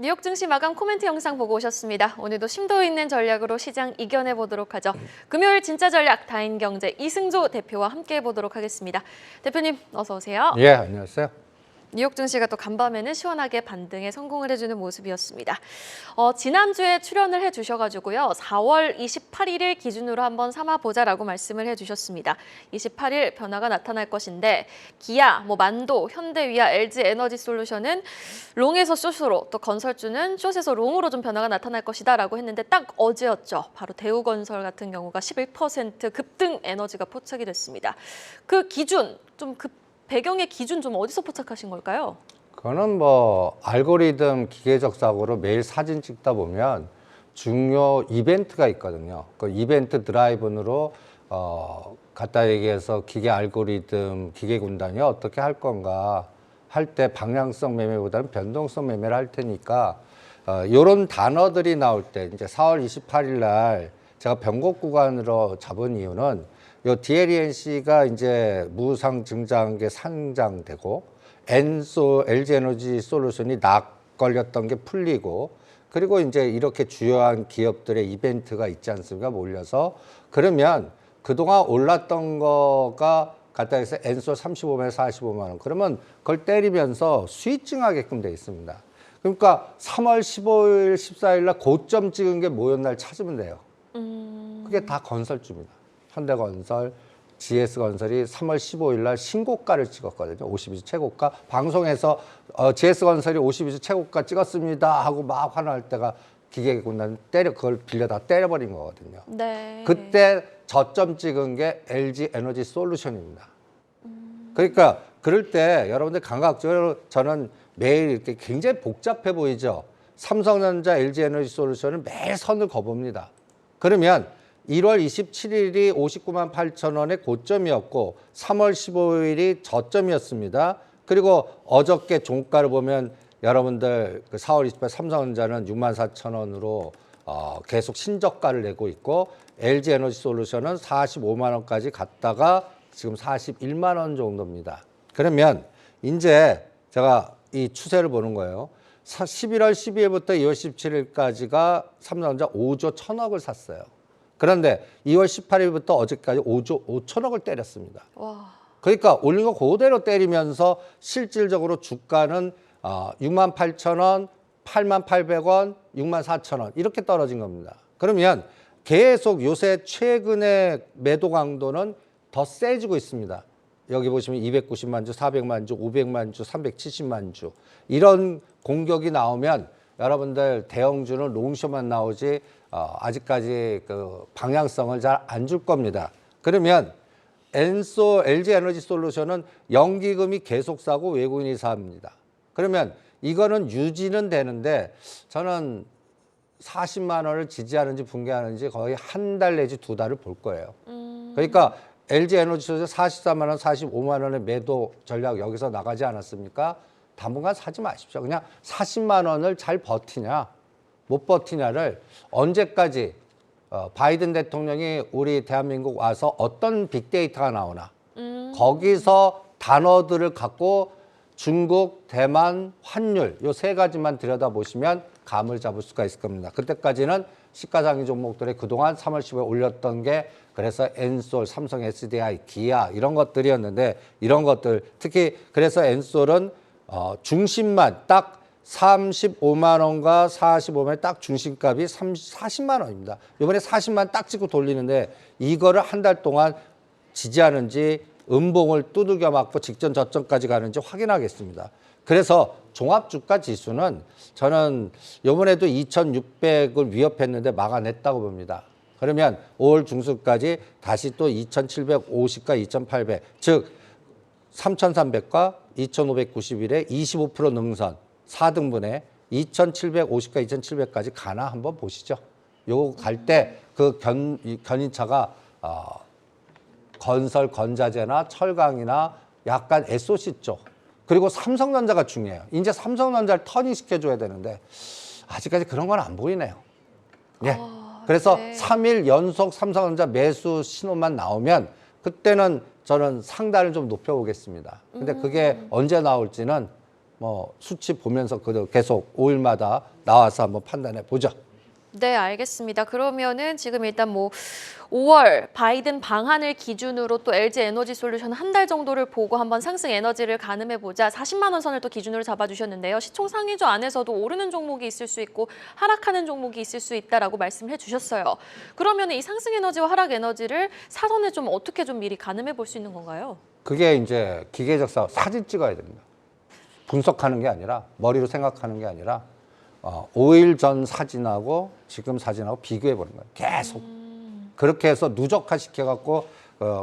뉴욕 증시 마감 코멘트 영상 보고 오셨습니다. 오늘도 심도 있는 전략으로 시장 이겨내 보도록 하죠. 금요일 진짜 전략 다인경제 이승조 대표와 함께 해보도록 하겠습니다. 대표님 어서 오세요. 예, 안녕하세요. 뉴욕 증시가 또 간밤에는 시원하게 반등에 성공을 해주는 모습이었습니다. 지난주에 출연을 해주셔가지고요. 4월 28일을 기준으로 한번 삼아보자라고 말씀을 해주셨습니다. 28일 변화가 나타날 것인데 기아, 만도, 현대위아, LG에너지솔루션은 롱에서 숏으로 또 건설주는 숏에서 롱으로 좀 변화가 나타날 것이다라고 했는데 딱 어제였죠. 바로 대우건설 같은 경우가 11% 급등 에너지가 포착이 됐습니다. 그 기준 배경의 기준 좀 어디서 포착하신 걸까요? 그거는 알고리즘 기계적 사고로 매일 사진 찍다 보면 중요 이벤트가 있거든요. 그 이벤트 드라이븐으로 갖다 얘기해서 기계 알고리즘, 기계 군단이 어떻게 할 건가 할 때 방향성 매매보다는 변동성 매매를 할 테니까 이런 단어들이 나올 때 이제 4월 28일 날 제가 변곡 구간으로 잡은 이유는 요 DLENC가 이제 무상 증자한 게 상장되고 LG에너지솔루션이 낙 걸렸던 게 풀리고 그리고 이제 이렇게 주요한 기업들의 이벤트가 있지 않습니까? 몰려서 그러면 그동안 올랐던 거가 갖다 해서 엔솔 35만 45만 원 그러면 그걸 때리면서 수익증하게끔 돼 있습니다. 그러니까 3월 15일 14일 날 고점 찍은 게 뭐였나 를 찾으면 돼요. 그게 다 건설주입니다. 현대건설, GS건설이 3월 15일 날 신고가를 찍었거든요. 52주 최고가. 방송에서 GS건설이 52주 최고가 찍었습니다 하고 막 화날 때가 기계군단 그걸 빌려 다 때려버린 거거든요. 네. 그때 저점 찍은 게 LG에너지솔루션입니다. 그러니까 그럴 때 여러분들 감각적으로 저는 매일 이렇게 굉장히 복잡해 보이죠. 삼성전자, LG에너지솔루션은 매일 선을 거봅니다. 그러면 1월 27일이 59만 8천 원의 고점이었고 3월 15일이 저점이었습니다. 그리고 어저께 종가를 보면 여러분들 4월 28일 삼성전자는 6만 4천 원으로 계속 신저가를 내고 있고 LG에너지솔루션은 45만 원까지 갔다가 지금 41만 원 정도입니다. 그러면 이제 제가 이 추세를 보는 거예요. 11월 12일부터 2월 17일까지가 삼성전자 5조 1천억을 샀어요. 그런데 2월 18일부터 어제까지 5조 5천억을 때렸습니다. 와. 그러니까 올린 거 그대로 때리면서 실질적으로 주가는 6만 8천 원, 8만 800원, 6만 4천 원 이렇게 떨어진 겁니다. 그러면 계속 요새 최근의 매도 강도는 더 세지고 있습니다. 여기 보시면 290만 주, 400만 주, 500만 주, 370만 주 이런 공격이 나오면 여러분들 대형주는 롱쇼만 나오지 아직까지 그 방향성을 잘 안 줄 겁니다. 그러면 LG에너지솔루션은 연기금이 계속 사고 외국인이 삽니다. 그러면 이거는 유지는 되는데 저는 40만 원을 지지하는지 붕괴하는지 거의 한 달 내지 두 달을 볼 거예요. 그러니까 LG에너지솔루션 44만 원, 45만 원의 매도 전략 여기서 나가지 않았습니까? 당분간 사지 마십시오. 그냥 40만 원을 잘 버티냐 못 버티냐를 언제까지 바이든 대통령이 우리 대한민국 와서 어떤 빅데이터가 나오나 거기서 단어들을 갖고 중국, 대만, 환율 요 세 가지만 들여다보시면 감을 잡을 수가 있을 겁니다. 그때까지는 시가상위 종목들이 그동안 3월 10일 올렸던 게 그래서 엔솔, 삼성 SDI, 기아 이런 것들이었는데 이런 것들 특히 그래서 엔솔은 중심만 딱 35만 원과 45만 원 딱 중심값이 40만 원입니다. 이번에 40만 딱 찍고 돌리는데 이거를 한 달 동안 지지하는지 음봉을 두들겨 맞고 직전 저점까지 가는지 확인하겠습니다. 그래서 종합주가 지수는 저는 이번에도 2,600을 위협했는데 막아냈다고 봅니다. 그러면 5월 중순까지 다시 또 2,750과 2,800, 즉 3,300과 2,591의 25% 능선 4등분에 2,750과 2,700까지 가나 한번 보시죠. 요거 갈 때 그 견인차가 건설, 건자재나 철강이나 약간 SOC 쪽 그리고 삼성전자가 중요해요. 이제 삼성전자를 터닝 시켜줘야 되는데 아직까지 그런 건 안 보이네요. 예. 그래서 네. 3일 연속 삼성전자 매수 신호만 나오면 그때는 저는 상단을 좀 높여보겠습니다. 근데 그게 언제 나올지는 뭐 수치 보면서 계속 5일마다 나와서 한번 판단해 보죠. 네, 알겠습니다. 그러면은 지금 일단 뭐 5월 바이든 방한을 기준으로 또 LG 에너지 솔루션 한 달 정도를 보고 한번 상승 에너지를 가늠해 보자. 40만 원 선을 또 기준으로 잡아주셨는데요. 시총 상위주 안에서도 오르는 종목이 있을 수 있고 하락하는 종목이 있을 수 있다라고 말씀해 주셨어요. 그러면 이 상승 에너지와 하락 에너지를 사전에 좀 어떻게 좀 미리 가늠해 볼 수 있는 건가요? 그게 이제 기계적 사진 찍어야 됩니다. 분석하는 게 아니라 머리로 생각하는 게 아니라 5일 전 사진하고 지금 사진하고 비교해 보는 거예요. 계속. 그렇게 해서 누적화 시켜갖고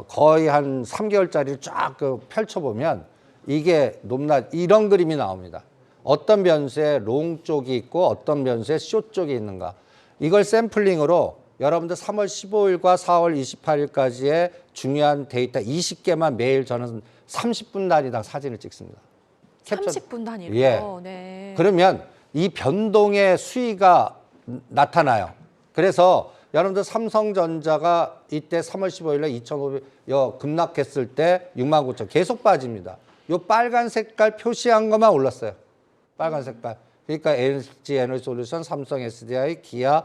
거의 한 3개월짜리를 쫙 펼쳐보면 이게 높낮 이런 그림이 나옵니다. 어떤 변수에 롱 쪽이 있고 어떤 변수에 숏 쪽이 있는가. 이걸 샘플링으로 여러분들 3월 15일과 4월 28일까지의 중요한 데이터 20개만 매일 저는 30분 단위당 사진을 찍습니다. 30분 단위로. 예. 네. 그러면 이 변동의 수위가 나타나요. 그래서 여러분들 삼성전자가 이때 3월 15일에 2,500 급락했을 때 69,000 계속 빠집니다. 요 빨간 색깔 표시한 것만 올랐어요. 빨간 색깔. 그러니까 LG 에너지솔루션, 삼성 SDI, 기아,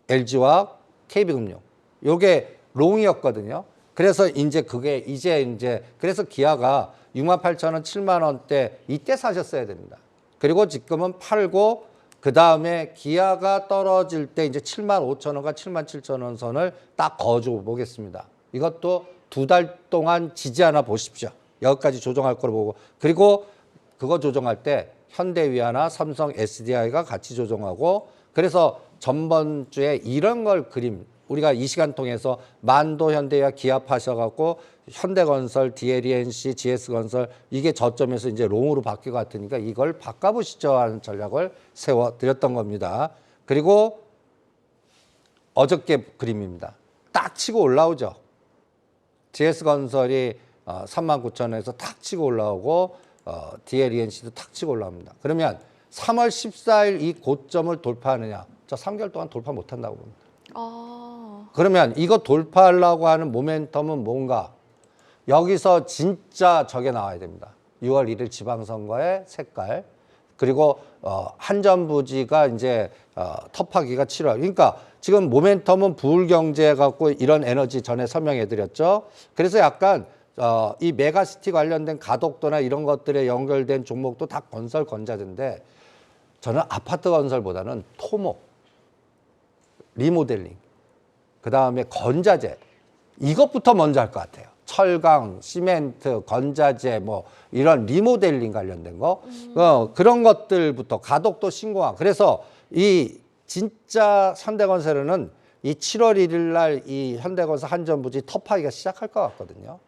LG와 KB금융. 요게 롱이었거든요. 그래서 이제 그래서 기아가 68,000원, 7만 원대 이때 사셨어야 됩니다. 그리고 지금은 팔고 그 다음에 기아가 떨어질 때 이제 75,000원과 77,000원 선을 딱 그어주고 보겠습니다. 이것도 2달 동안 지지하나 보십시오. 여기까지 조정할 거로 보고. 그리고 그거 조정할 때 현대위아나 삼성 SDI가 같이 조정하고 그래서 전번 주에 이런 걸 우리가 이 시간 통해서 만도 현대위아 기합하셔갖고 현대건설, DLENC, GS건설 이게 저점에서 이제 롱으로 바뀔 것 같으니까 이걸 바꿔보시죠 하는 전략을 세워드렸던 겁니다. 그리고 어저께 그림입니다. 딱 치고 올라오죠. GS건설이 39,000원에서 탁 치고 올라오고 DLENC도 탁 치고 올라옵니다. 그러면 3월 14일 이 고점을 돌파하느냐? 저 3개월 동안 돌파 못한다고 봅니다. 그러면 이거 돌파하려고 하는 모멘텀은 뭔가? 여기서 진짜 저게 나와야 됩니다. 6월 1일 지방선거의 색깔. 그리고 한전부지가 이제 터파기가 7월. 그러니까 지금 모멘텀은 부울경제 갖고 이런 에너지 전에 설명해 드렸죠. 그래서 약간 이 메가시티 관련된 가덕도나 이런 것들에 연결된 종목도 다 건설 건자재인데 저는 아파트 건설보다는 토목, 리모델링, 그 다음에 건자재 이것부터 먼저 할 것 같아요. 철강, 시멘트, 건자재 뭐 이런 리모델링 관련된 거 그런 것들부터 가덕도 신공항. 그래서 이 진짜 현대건설은 이 7월 1일 날 이 현대건설 한전부지 터파기가 시작할 것 같거든요.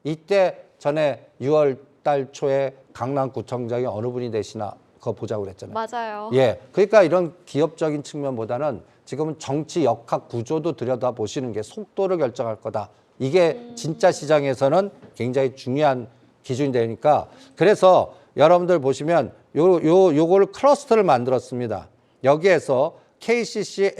이때 전에 6월 달 초에 강남구청장이 어느 분이 되시나 그거 보자고 그랬잖아요. 맞아요. 예, 그러니까 이런 기업적인 측면보다는 지금은 정치 역학 구조도 들여다보시는 게 속도를 결정할 거다. 이게 진짜 시장에서는 굉장히 중요한 기준이 되니까 그래서 여러분들 보시면 요거를 클러스터를 만들었습니다. 여기에서 KCC,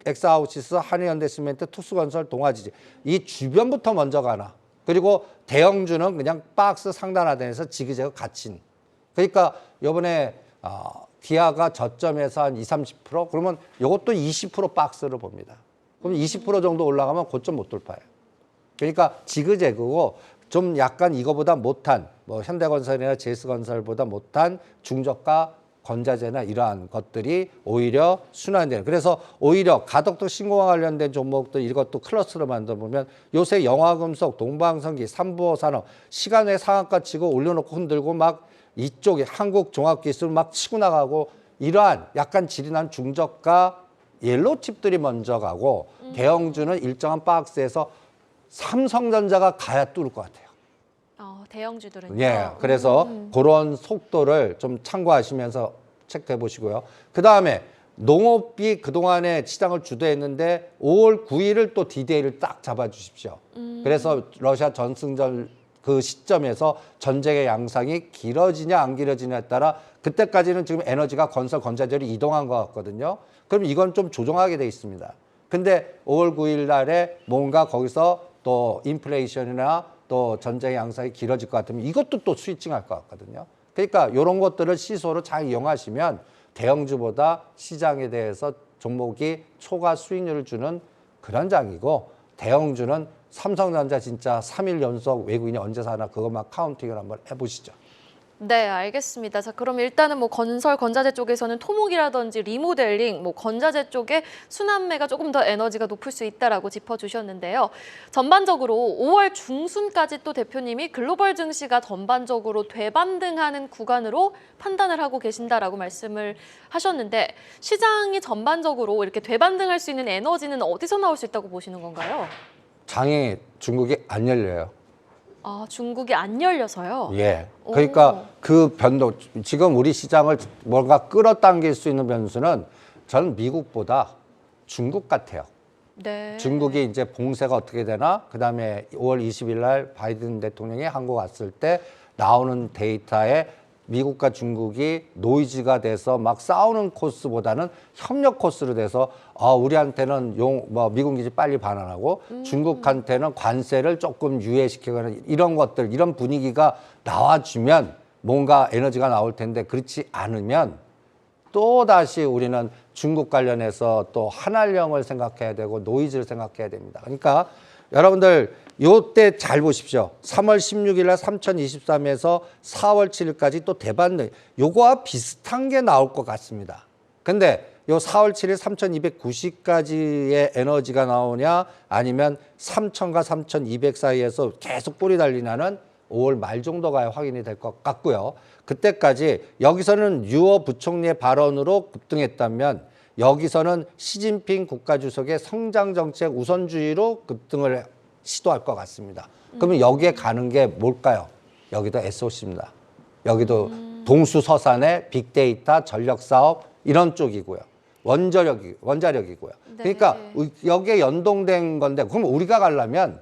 엑스하우시스, 한일현대시멘트, 투수건설, 동아지지 이 주변부터 먼저 가나. 그리고 대형주는 그냥 박스 상단화돼서 지그재그 갇힌. 그러니까 이번에 기아가 저점에서 한 20, 30% 그러면 이것도 20% 박스를 봅니다. 그럼 20% 정도 올라가면 고점 못 돌파해요. 그러니까 지그재그고 좀 약간 이거보다 못한 뭐 현대건설이나 제스건설보다 못한 중저가 건자재나 이러한 것들이 오히려 순환되는. 그래서 오히려 가덕도 신공항 관련된 종목들 이것도 클러스로 만들어 보면 요새 영화금속, 동방성기, 삼부호산업 시간의 상한가 치고 올려놓고 흔들고 막 이쪽에 한국종합기술 막 치고 나가고 이러한 약간 질이 난 중저가 옐로우 칩들이 먼저 가고 대형주는 일정한 박스에서 삼성전자가 가야 뚫을 것 같아요. 대형주들은요. 예, 그래서 그런 속도를 좀 참고하시면서 체크해 보시고요. 그 다음에 농업이 그동안에 시장을 주도했는데 5월 9일을 또 디데이를 딱 잡아주십시오. 그래서 러시아 전승절 그 시점에서 전쟁의 양상이 길어지냐 안 길어지냐에 따라 그때까지는 지금 에너지가 건설 건자재로 이동한 것 같거든요. 그럼 이건 좀 조정하게 돼 있습니다. 근데 5월 9일 날에 뭔가 거기서 또 인플레이션이나 또 전쟁의 양상이 길어질 것 같으면 이것도 또 스위칭할 것 같거든요. 그러니까 이런 것들을 시소로 잘 이용하시면 대형주보다 시장에 대해서 종목이 초과 수익률을 주는 그런 장이고, 대형주는 삼성전자 진짜 3일 연속 외국인이 언제 사나 그것만 카운팅을 한번 해보시죠. 네, 알겠습니다. 자, 그럼 일단은 뭐 건설, 건자재 쪽에서는 토목이라든지 리모델링, 뭐 건자재 쪽에 순환매가 조금 더 에너지가 높을 수 있다라고 짚어주셨는데요. 전반적으로 5월 중순까지 또 대표님이 글로벌 증시가 전반적으로 되반등하는 구간으로 판단을 하고 계신다라고 말씀을 하셨는데, 시장이 전반적으로 이렇게 되반등할 수 있는 에너지는 어디서 나올 수 있다고 보시는 건가요? 장이 중국이 안 열려요. 아, 중국이 안 열려서요? 예. 그러니까 오. 그 변동, 지금 우리 시장을 뭔가 끌어당길 수 있는 변수는 저는 미국보다 중국 같아요. 네. 중국이 이제 봉쇄가 어떻게 되나? 그다음에 5월 20일 날 바이든 대통령이 한국 왔을 때 나오는 데이터에 미국과 중국이 노이즈가 돼서 막 싸우는 코스보다는 협력 코스로 돼서 우리한테는 미군 기지 빨리 반환하고 중국한테는 관세를 조금 유예시키거나 이런 것들, 이런 분위기가 나와주면 뭔가 에너지가 나올 텐데, 그렇지 않으면 또 다시 우리는 중국 관련해서 또 한알령을 생각해야 되고 노이즈를 생각해야 됩니다. 그러니까 여러분들 요때 잘 보십시오. 3월 16일 날 3023에서 4월 7일까지 또 대반등, 요거와 비슷한 게 나올 것 같습니다. 근데 요 4월 7일 3290까지의 에너지가 나오냐, 아니면 3000과 3200 사이에서 계속 꼬리 달리냐는 5월 말 정도가 확인이 될 것 같고요. 그때까지 여기서는 유어 부총리의 발언으로 급등했다면, 여기서는 시진핑 국가주석의 성장정책 우선주의로 급등을 시도할 것 같습니다. 그러면 여기에 가는 게 뭘까요? 여기도 SOC입니다. 여기도 동수서산의 빅데이터, 전력사업 이런 쪽이고요. 원자력이고요. 네. 그러니까 여기에 연동된 건데, 그럼 우리가 가려면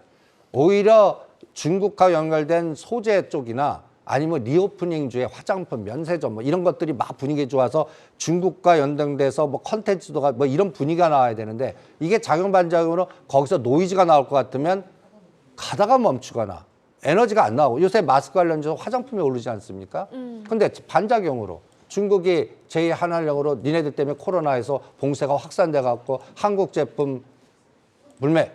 오히려 중국과 연결된 소재 쪽이나 아니면 리오프닝주의 화장품, 면세점 뭐 이런 것들이 막 분위기 좋아서 중국과 연동돼서 뭐 컨텐츠도가 뭐 이런 분위기가 나와야 되는데, 이게 작용반작용으로 거기서 노이즈가 나올 것 같으면 가다가 멈추거나 에너지가 안 나오고, 요새 마스크 관련해서 화장품이 오르지 않습니까? 근데 반작용으로 중국이 제2한알령으로 니네들 때문에 코로나에서 봉쇄가 확산돼 갖고 한국 제품 불매,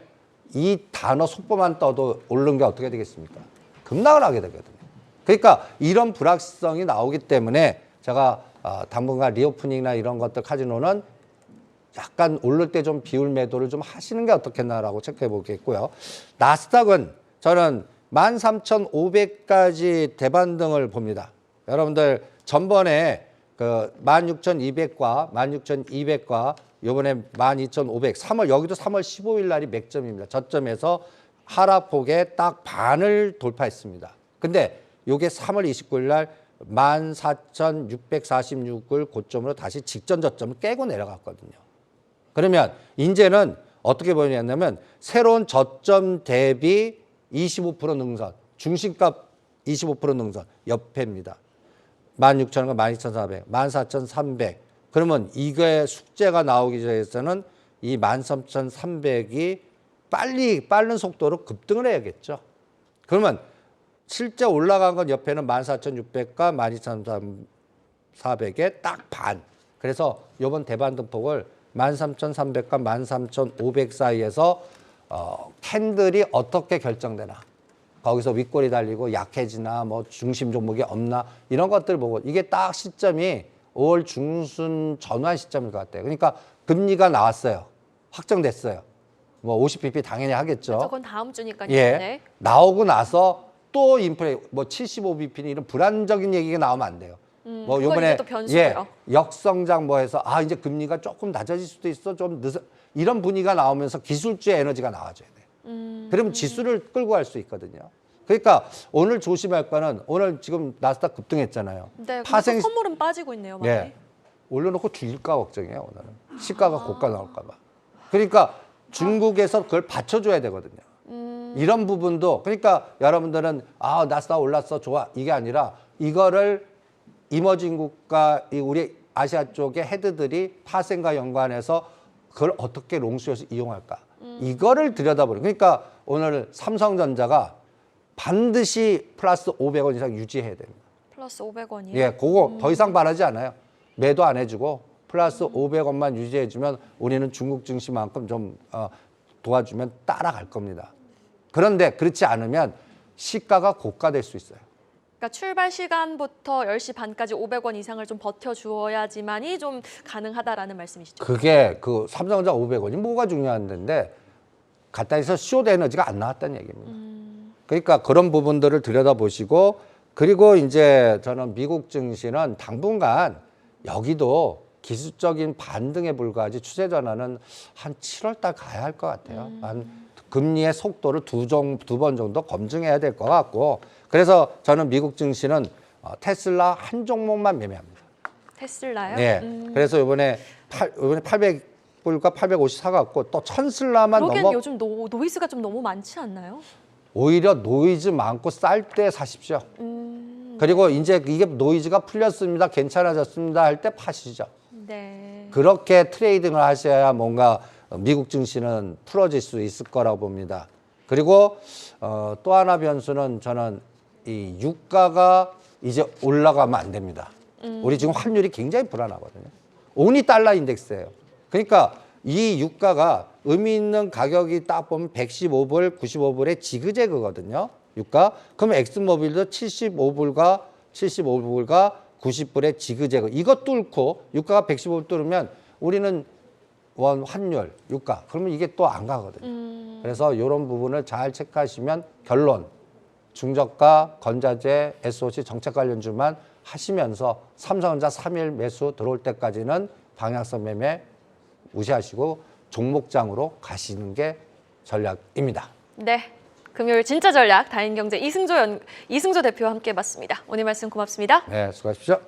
이 단어 속보만 떠도 오른 게 어떻게 되겠습니까? 급락을 하게 되거든요. 그러니까 이런 불확실성이 나오기 때문에 제가 당분간 리오프닝이나 이런 것들 카지노는 약간 오를 때 좀 비율 매도를 좀 하시는 게 어떻겠나라고 체크해 보겠고요. 나스닥은 저는 13,500까지 대반등을 봅니다. 여러분들 전번에 그 16,200과 16,200과 요번에 12,500, 3월, 여기도 3월 15일 날이 맥점입니다. 저점에서 하락폭의 딱 반을 돌파했습니다. 근데 요게 3월 29일 날 14,646을 고점으로 다시 직전 저점을 깨고 내려갔거든요. 그러면 이제는 어떻게 보이냐면 새로운 저점 대비 25% 능선, 중심값 25% 능선 옆에입니다. 16,000원과 12,400, 14,300. 그러면 이거의 숙제가 나오기 전에서는 이 13,300이 빠른 속도로 급등을 해야겠죠. 그러면 실제 올라간 건 옆에는 14,600과 12,400의 딱 반. 그래서 이번 대반등폭을 13,300과 13,500 사이에서 캔들이 어떻게 결정되나, 거기서 윗골이 달리고 약해지나 뭐 중심 종목이 없나 이런 것들 보고, 이게 딱 시점이 5월 중순 전환 시점일 것 같아요. 그러니까 금리가 나왔어요. 확정됐어요. 뭐 50bp 당연히 하겠죠. 그건 다음 주니까요. 예. 네. 나오고 나서 또 인플레 뭐 75bp는 이런 불안적인 얘기가 나오면 안 돼요. 뭐 그건 요번에 이제 또 변수고요. 역성장 뭐 해서 이제 금리가 조금 낮아질 수도 있어, 좀 늦어, 이런 분위기가 나오면서 기술주의 에너지가 나와줘야 돼요. 그러면 지수를 끌고 갈 수 있거든요. 그러니까 오늘 조심할 거는, 오늘 지금 나스닥 급등했잖아요. 네. 파생 선물은 빠지고 있네요. 많이. 예. 올려놓고 죽일까 걱정이에요, 오늘은. 시가가 고가 나올까 봐. 그러니까 중국에서 그걸 받쳐줘야 되거든요. 이런 부분도, 그러니까 여러분들은 나스닥 올랐어, 좋아, 이게 아니라 이거를 이머징 국가, 우리 아시아 쪽의 헤드들이 파생과 연관해서 그걸 어떻게 롱숏에서 이용할까, 이거를 들여다보는. 그러니까 오늘 삼성전자가 반드시 플러스 500원 이상 유지해야 됩니다. 플러스 500원이요? 예, 그거 더 이상 바라지 않아요. 매도 안 해주고 플러스 500원만 유지해주면 우리는 중국 증시만큼 좀 도와주면 따라갈 겁니다. 그런데 그렇지 않으면 시가가 고가될 수 있어요. 그러니까 출발 시간부터 10시 반까지 500원 이상을 좀 버텨주어야지만이 좀 가능하다라는 말씀이시죠? 그게 그 삼성전자 500원이 뭐가 중요한 데인데 갖다 해서 숏 에너지가 안 나왔다는 얘기입니다. 그러니까 그런 부분들을 들여다보시고 그리고 이제 저는 미국 증시는 당분간 여기도 기술적인 반등에 불과하지 추세 전환은 한 7월 달 가야 할 것 같아요. 한 금리의 속도를 두 번 정도 검증해야 될 것 같고 그래서 저는 미국 증시는 테슬라 한 종목만 매매합니다. 테슬라요? 네. 그래서 이번에 800불과 850 사갖고 또 천슬라만 그러기엔 넘어 요즘 노이즈가 좀 너무 많지 않나요? 오히려 노이즈 많고 쌀 때 사십시오. 그리고 이제 이게 노이즈가 풀렸습니다. 괜찮아졌습니다. 할 때 파시죠. 네. 그렇게 트레이딩을 하셔야 뭔가 미국 증시는 풀어질 수 있을 거라고 봅니다. 그리고 또 하나 변수는 저는 이 유가가 이제 올라가면 안 됩니다. 우리 지금 환율이 굉장히 불안하거든요. 온이 달러 인덱스예요. 그러니까 이 유가가 의미 있는 가격이 딱 보면 115불, 95불의 지그재그거든요. 유가. 그럼 엑스모빌도 75불과 90불의 지그재그. 이거 뚫고 유가가 115불 뚫으면 우리는 원 환율, 유가. 그러면 이게 또 안 가거든요. 그래서 이런 부분을 잘 체크하시면 결론. 중저가, 건자재, SOC 정책 관련주만 하시면서 삼성전자 3일 매수 들어올 때까지는 방향성 매매 무시하시고 종목장으로 가시는 게 전략입니다. 네. 금요일 진짜 전략 다인경제 이승조 대표와 함께 봤습니다. 오늘 말씀 고맙습니다. 네, 수고하십시오.